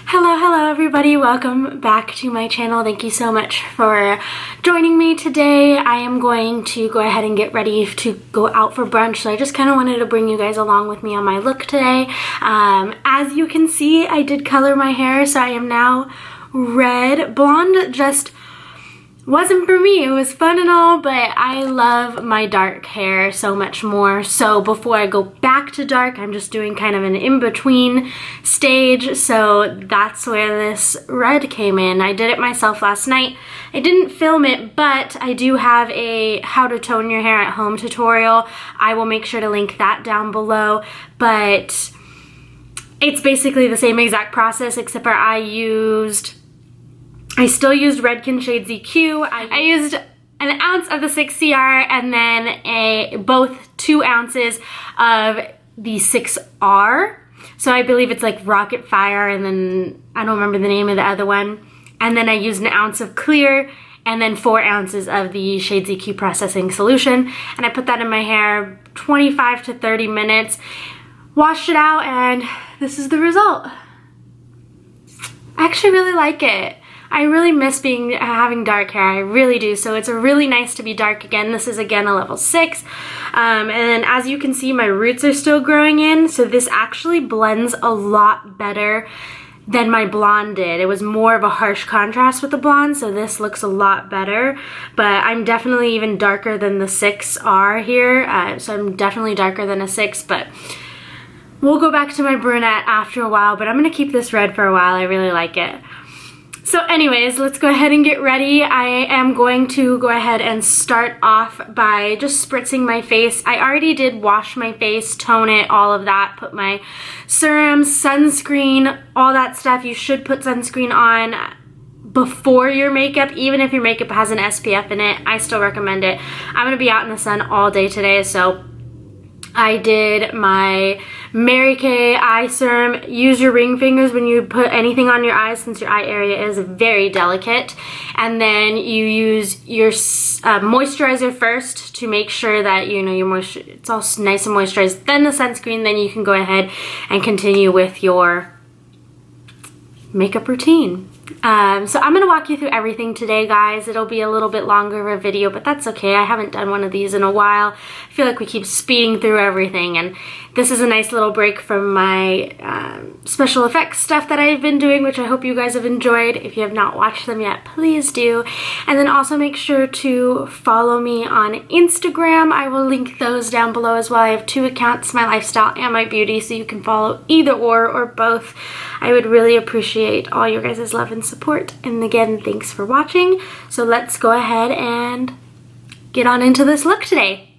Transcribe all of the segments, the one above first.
Hello everybody, welcome back to my channel. Thank you so much for joining me today. I am going to go ahead and get ready to go out for brunch, so I just kind of wanted to bring you guys along with me on my look today. As you can see, I did color my hair, so I am now red. Blonde just wasn't for me. It was fun and all, but I love my dark hair so much more. So before I go back to dark, I'm just doing kind of an in-between stage. So that's where this red came in. I did it myself last night. I didn't film it, but I do have a how to tone your hair at home tutorial. I will make sure to link that down below. But it's basically the same exact process, except for I still used Redken Shade ZQ. I used an ounce of the 6CR and then both 2 ounces of the 6R. So I believe it's like Rocket Fire, and then I don't remember the name of the other one. And then I used an ounce of clear and then 4 ounces of the Shade ZQ processing solution. And I put that in my hair 25 to 30 minutes, washed it out, and this is the result. I actually really like it. I really miss having dark hair, I really do, so it's really nice to be dark again. This is again a level 6, and then as you can see, my roots are still growing in, so this actually blends a lot better than my blonde did. It was more of a harsh contrast with the blonde, so this looks a lot better, but I'm definitely even darker than the 6R here, so I'm definitely darker than a 6, but we'll go back to my brunette after a while, but I'm going to keep this red for a while. I really like it. So anyways, let's go ahead and get ready. I am going to go ahead and start off by just spritzing my face. I already did wash my face, tone it, all of that, put my serum, sunscreen, all that stuff. You should put sunscreen on before your makeup, even if your makeup has an SPF in it. I still recommend it. I'm gonna be out in the sun all day today, so I did my Mary Kay eye serum. Use your ring fingers when you put anything on your eyes, since your eye area is very delicate. And then you use your moisturizer first to make sure that it's all nice and moisturized. Then the sunscreen, then you can go ahead and continue with your makeup routine. So I'm gonna walk you through everything today, guys. It'll be a little bit longer of a video, but that's okay. I haven't done one of these in a while. I feel like we keep speeding through everything, and this is a nice little break from my special effects stuff that I've been doing, which I hope you guys have enjoyed. If you have not watched them yet, please do. And then also make sure to follow me on Instagram. I will link those down below as well. I have 2 accounts, my lifestyle and my beauty, so you can follow either or both. I would really appreciate all your guys' love and support. And again, thanks for watching. So let's go ahead and get on into this look today.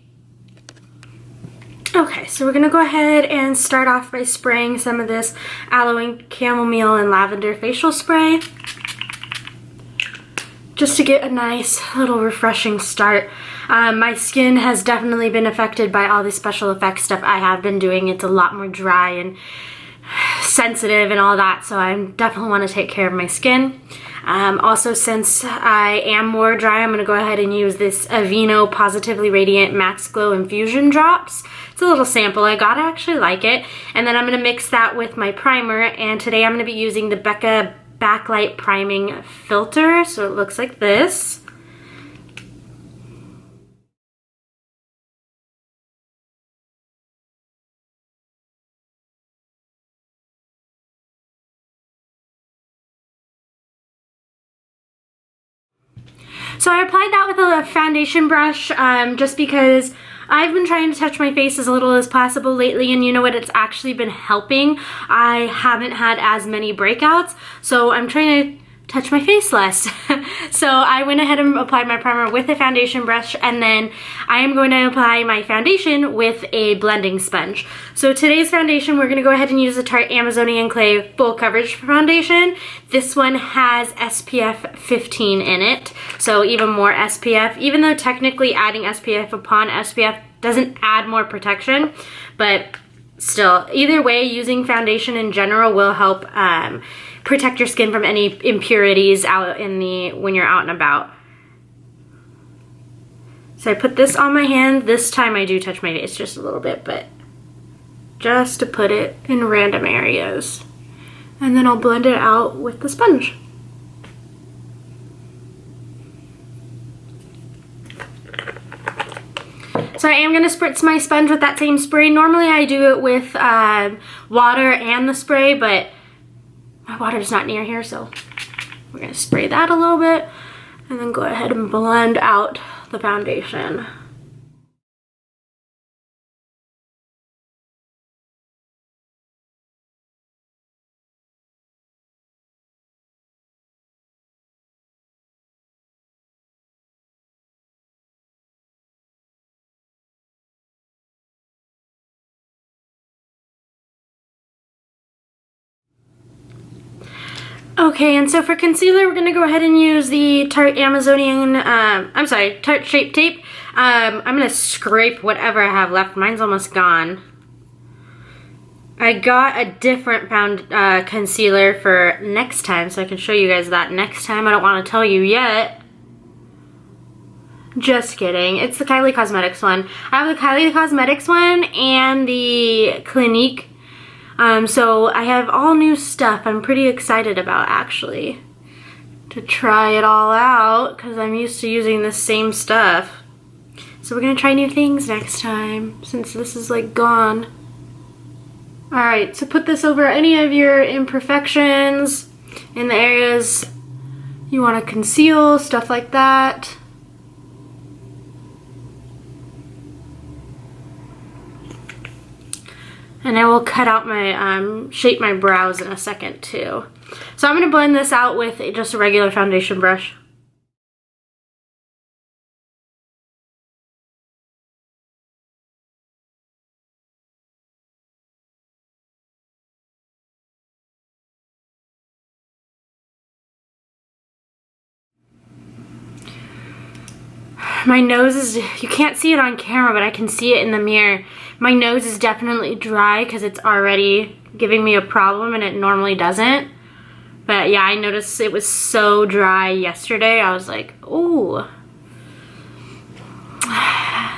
Okay, so we're gonna go ahead and start off by spraying some of this aloe and chamomile and lavender facial spray, just to get a nice little refreshing start. My skin has definitely been affected by all the special effects stuff I have been doing. It's a lot more dry and sensitive and all that, so I definitely want to take care of my skin. Also, since I am more dry, I'm going to go ahead and use this Aveeno Positively Radiant Max Glow Infusion Drops. It's a little sample I got. I actually like it. And then I'm going to mix that with my primer, and today I'm going to be using the Becca Backlight Priming Filter, so it looks like this. So I applied that with a foundation brush just because I've been trying to touch my face as little as possible lately, and you know what, it's actually been helping. I haven't had as many breakouts, so I'm trying to touch my face less. So I went ahead and applied my primer with a foundation brush, and then I am going to apply my foundation with a blending sponge. So today's foundation, we're going to go ahead and use the Tarte Amazonian Clay Full Coverage Foundation. This one has SPF 15 in it, so even more SPF, even though technically adding SPF upon SPF doesn't add more protection, but still, either way, using foundation in general will help protect your skin from any impurities when you're out and about. So I put this on my hand. This time I do touch my face just a little bit, but just to put it in random areas. And then I'll blend it out with the sponge. So I am going to spritz my sponge with that same spray. Normally I do it with water and the spray, but my water's not near here, so we're going to spray that a little bit and then go ahead and blend out the foundation. Okay, and so for concealer, we're gonna go ahead and use the Tarte Tarte Shape Tape. I'm gonna scrape whatever I have left. Mine's almost gone. I got a different concealer for next time, so I can show you guys that next time. I don't want to tell you yet. Just kidding. It's the Kylie Cosmetics one. I have the Kylie Cosmetics one and the Clinique. So I have all new stuff I'm pretty excited about, actually, to try it all out because I'm used to using the same stuff. So we're gonna try new things next time since this is like gone. Alright, so put this over any of your imperfections in the areas you want to conceal, stuff like that. And I will cut out my, shape my brows in a second too. So I'm gonna blend this out with just a regular foundation brush. My nose is, you can't see it on camera, but I can see it in the mirror. My nose is definitely dry because it's already giving me a problem and it normally doesn't. But yeah, I noticed it was so dry yesterday. I was like, ooh.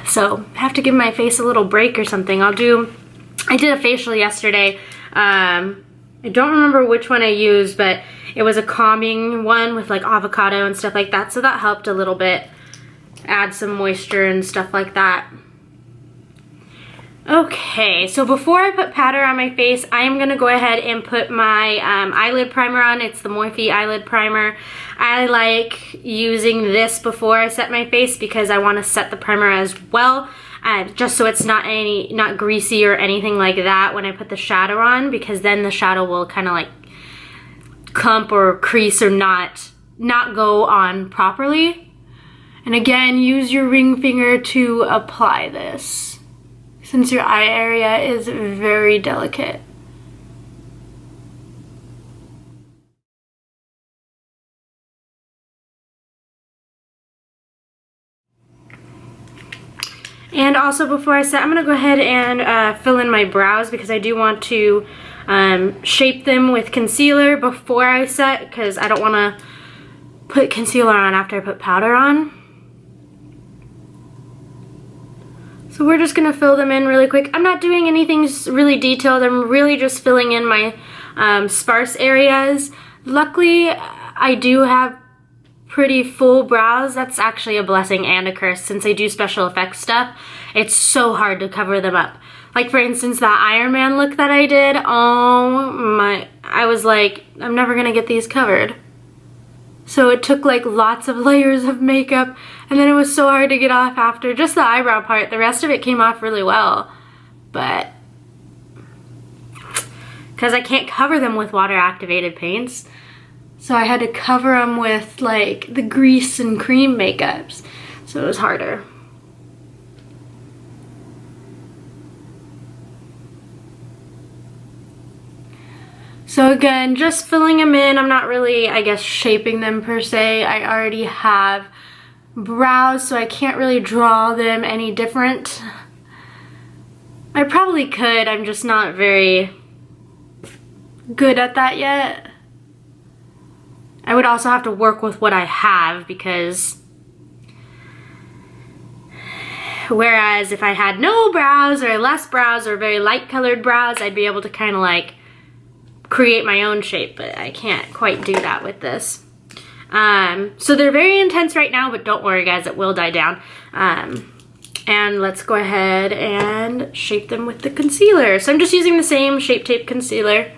So I have to give my face a little break or something. I did a facial yesterday. I don't remember which one I used, but it was a calming one with like avocado and stuff like that. So that helped a little bit. Add some moisture and stuff like that. Okay, so before I put powder on my face, I am going to go ahead and put my eyelid primer on. It's the Morphe eyelid primer. I like using this before I set my face because I want to set the primer as well, just so it's not greasy or anything like that when I put the shadow on, because then the shadow will kind of like clump or crease or not go on properly. And again, use your ring finger to apply this, since your eye area is very delicate. And also before I set, I'm going to go ahead and fill in my brows because I do want to shape them with concealer before I set, because I don't want to put concealer on after I put powder on. So we're just gonna fill them in really quick. I'm not doing anything really detailed. I'm really just filling in my sparse areas. Luckily, I do have pretty full brows. That's actually a blessing and a curse since I do special effects stuff. It's so hard to cover them up. Like for instance, that Iron Man look that I did, oh my, I was like, I'm never gonna get these covered. So it took like lots of layers of makeup, and then it was so hard to get off after. Just the eyebrow part, the rest of it came off really well. But, because I can't cover them with water activated paints, so I had to cover them with like the grease and cream makeups. So it was harder. So again, just filling them in. I'm not really, I guess, shaping them per se. I already have brows, so I can't really draw them any different. I probably could, I'm just not very good at that yet. I would also have to work with what I have, because whereas if I had no brows or less brows or very light colored brows, I'd be able to kind of like create my own shape, but I can't quite do that with this. So they're very intense right now, but don't worry guys, it will die down. And let's go ahead and shape them with the concealer. So I'm just using the same Shape Tape concealer.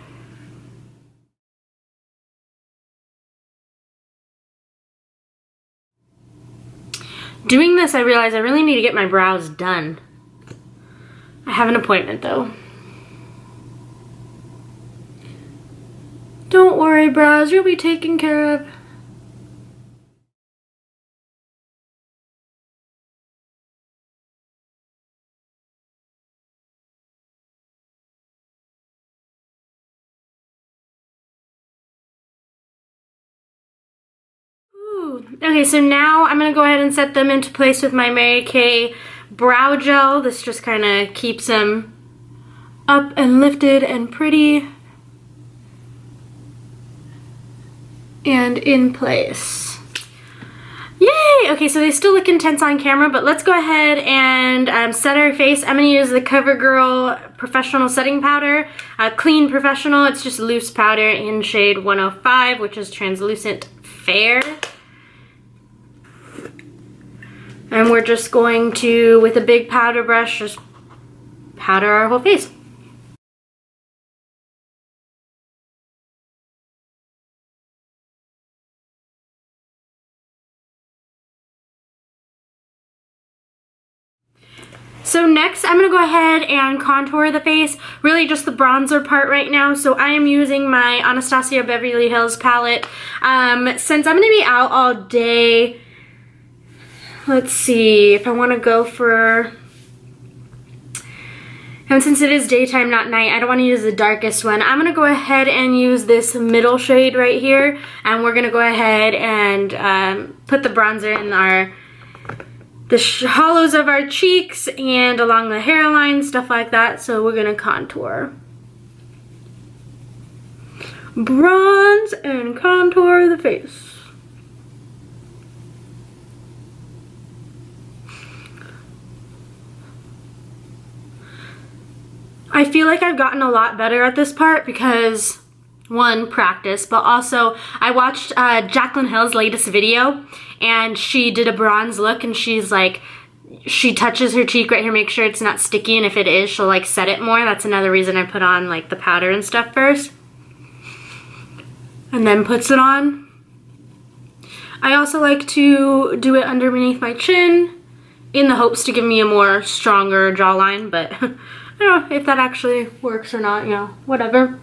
Doing this, I realize I really need to get my brows done. I have an appointment though. Don't worry, brows, you'll be taken care of. Okay, so now I'm gonna go ahead and set them into place with my Mary Kay brow gel. This just kind of keeps them up and lifted and pretty and in place. Yay! Okay, so they still look intense on camera, but let's go ahead and set our face. I'm gonna use the CoverGirl Professional Setting Powder, Clean Professional. It's just loose powder in shade 105, which is translucent fair. And we're just going to, with a big powder brush, just powder our whole face. So next, I'm gonna go ahead and contour the face, really just the bronzer part right now. So I am using my Anastasia Beverly Hills palette. Since I'm gonna be out all day, let's see if I want to go for, and since it is daytime, not night, I don't want to use the darkest one. I'm going to go ahead and use this middle shade right here, and we're going to go ahead and put the bronzer in the hollows of our cheeks and along the hairline, stuff like that. So we're going to contour. Bronze and contour the face. I feel like I've gotten a lot better at this part because, one, practice, but also I watched Jaclyn Hill's latest video and she did a bronze look and she's like, she touches her cheek right here, make sure it's not sticky, and if it is, she'll like set it more. That's another reason I put on like the powder and stuff first and then puts it on. I also like to do it underneath my chin in the hopes to give me a more stronger jawline, but I don't know if that actually works or not, you know, whatever.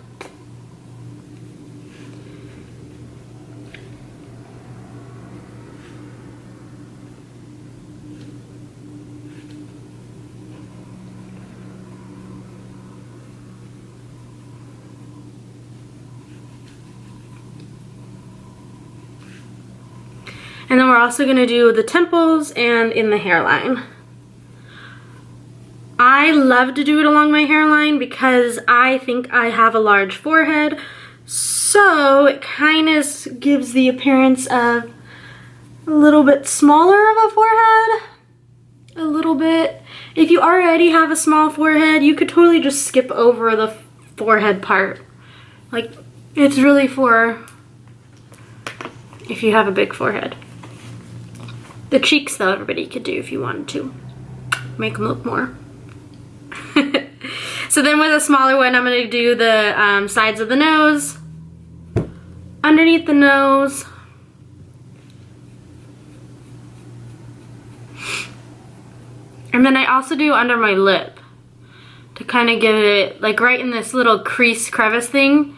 And then we're also going to do the temples and in the hairline. I love to do it along my hairline because I think I have a large forehead, so it kind of gives the appearance of a little bit smaller of a forehead. A little bit. If you already have a small forehead, you could totally just skip over the forehead part. Like, it's really for if you have a big forehead. The cheeks, though, everybody could do if you wanted to. Make them look more. So then with a smaller one, I'm going to do the sides of the nose, underneath the nose, and then I also do under my lip to kind of give it like right in this little crease crevice thing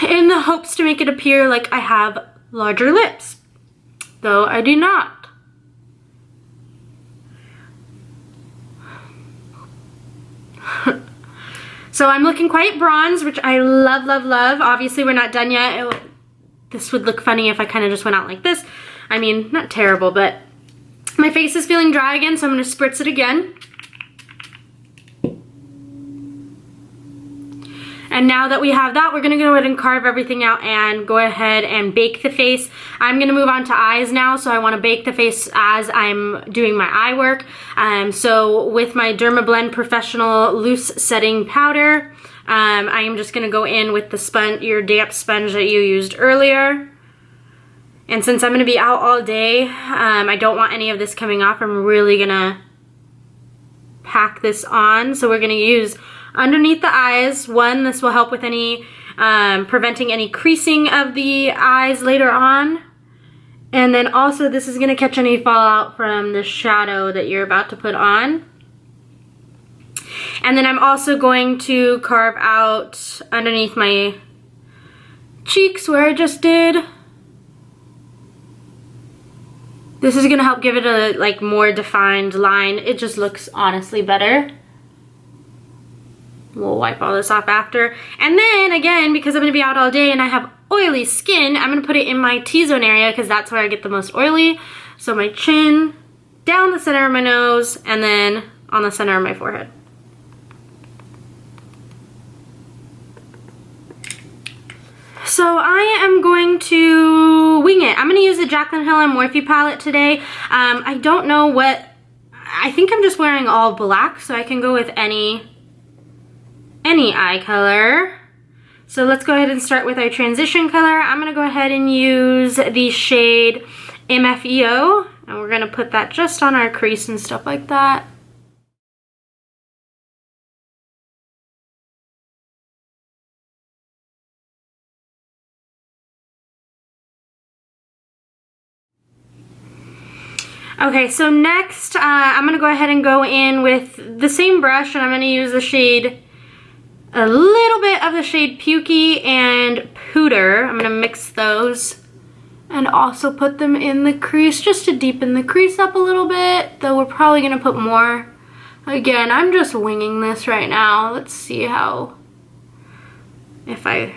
in the hopes to make it appear like I have larger lips, though I do not. So I'm looking quite bronze, which I love, love, love. Obviously, we're not done yet. This would look funny if I kind of just went out like this. I mean, not terrible, but my face is feeling dry again, so I'm going to spritz it again. And now that we have that, we're going to go ahead and carve everything out and go ahead and bake the face. I'm going to move on to eyes now, so I want to bake the face as I'm doing my eye work. So with my Dermablend Professional Loose Setting Powder, I am just gonna go in with the sponge, your damp sponge that you used earlier. And since I'm gonna be out all day, I don't want any of this coming off. I'm really gonna pack this on. So we're gonna use underneath the eyes. One, this will help with any, preventing any creasing of the eyes later on. And then also this is gonna catch any fallout from the shadow that you're about to put on. And then I'm also going to carve out underneath my cheeks where I just did. This is gonna help give it a like more defined line. It just looks honestly better. We'll wipe all this off after. And then again, because I'm gonna be out all day and I have oily skin, I'm gonna put it in my T-zone area because that's where I get the most oily. So my chin, down the center of my nose, and then on the center of my forehead. So I am going to wing it. I'm gonna use the Jaclyn Hill and Morphe palette today. I don't know what, I think I'm just wearing all black, so I can go with any eye color. So let's go ahead and start with our transition color. I'm gonna go ahead and use the shade MFEO, and we're gonna put that just on our crease and stuff like that. Okay, so next I'm gonna go ahead and go in with the same brush, and I'm gonna use the shade, a little bit of the shade Pukey and Pooter. I'm gonna mix those and also put them in the crease just to deepen the crease up a little bit, though we're probably gonna put more. Again, I'm just winging this right now. Let's see if I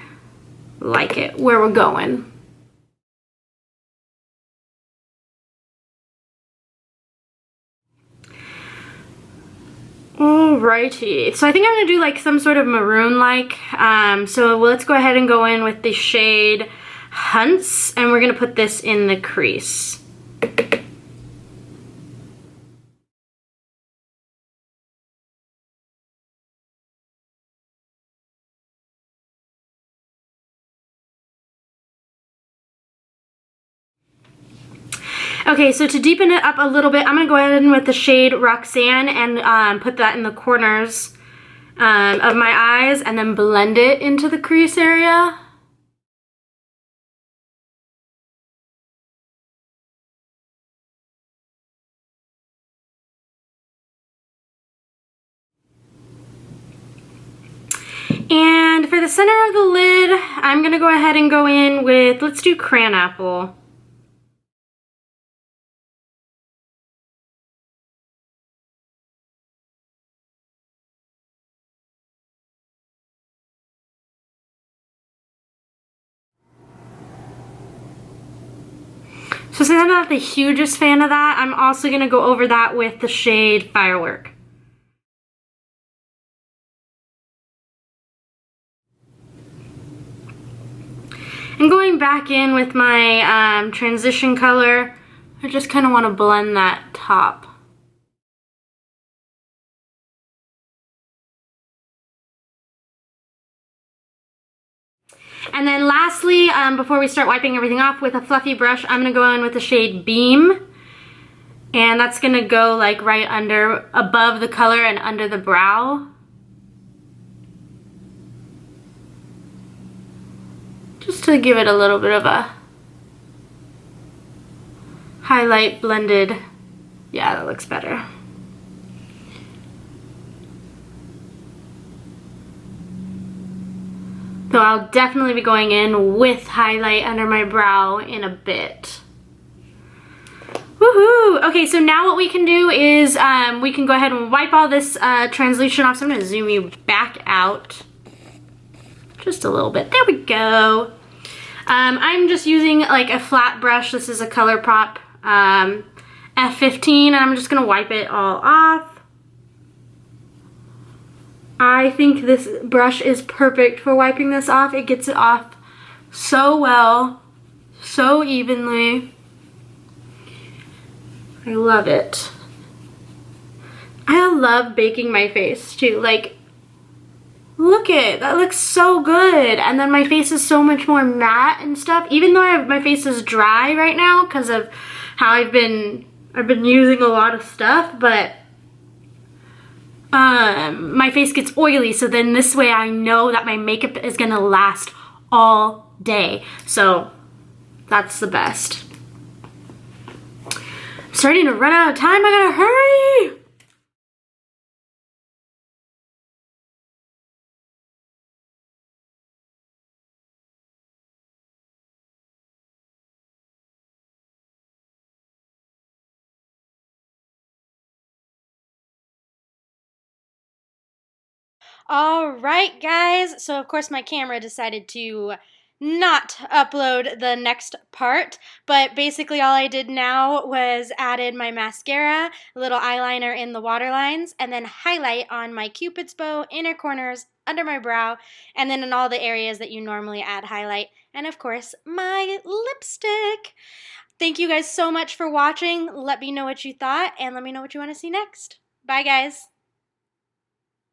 like it, where we're going. Alrighty, so I think I'm gonna do like some sort of maroon-like. So let's go ahead and go in with the shade Hunts, and we're gonna put this in the crease. Okay, so to deepen it up a little bit, I'm gonna go ahead and with the shade Roxanne and put that in the corners of my eyes, and then blend it into the crease area. And for the center of the lid, I'm gonna go ahead and go in with, let's do Crayon Apple. So since I'm not the hugest fan of that, I'm also gonna go over that with the shade Firework. And going back in with my transition color, I just kind of want to blend that top. And then lastly, before we start wiping everything off with a fluffy brush, I'm gonna go in with the shade Beam. And that's gonna go like right above the color and under the brow. Just to give it a little bit of a highlight blended. Yeah, that looks better. So I'll definitely be going in with highlight under my brow in a bit. Woohoo! Okay, so now what we can do is we can go ahead and wipe all this translucent off. So I'm gonna zoom you back out just a little bit. There we go. I'm just using like a flat brush. This is a ColourPop F15, and I'm just gonna wipe it all off. I think this brush is perfect for wiping this off. It gets it off so well, so evenly. I love it. I love baking my face too. Like, Look it, that looks so good. And then my face is so much more matte and stuff, even though my face is dry right now because of how I've been using a lot of stuff, but my face gets oily, so then this way I know that my makeup is gonna last all day. So that's the best. I'm starting to run out of time, I gotta hurry! All right, guys. So, of course, my camera decided to not upload the next part, but basically all I did now was added my mascara, a little eyeliner in the waterlines, and then highlight on my Cupid's bow, inner corners, under my brow, and then in all the areas that you normally add highlight, and of course, my lipstick. Thank you guys so much for watching. Let me know what you thought, and let me know what you want to see next. Bye, guys.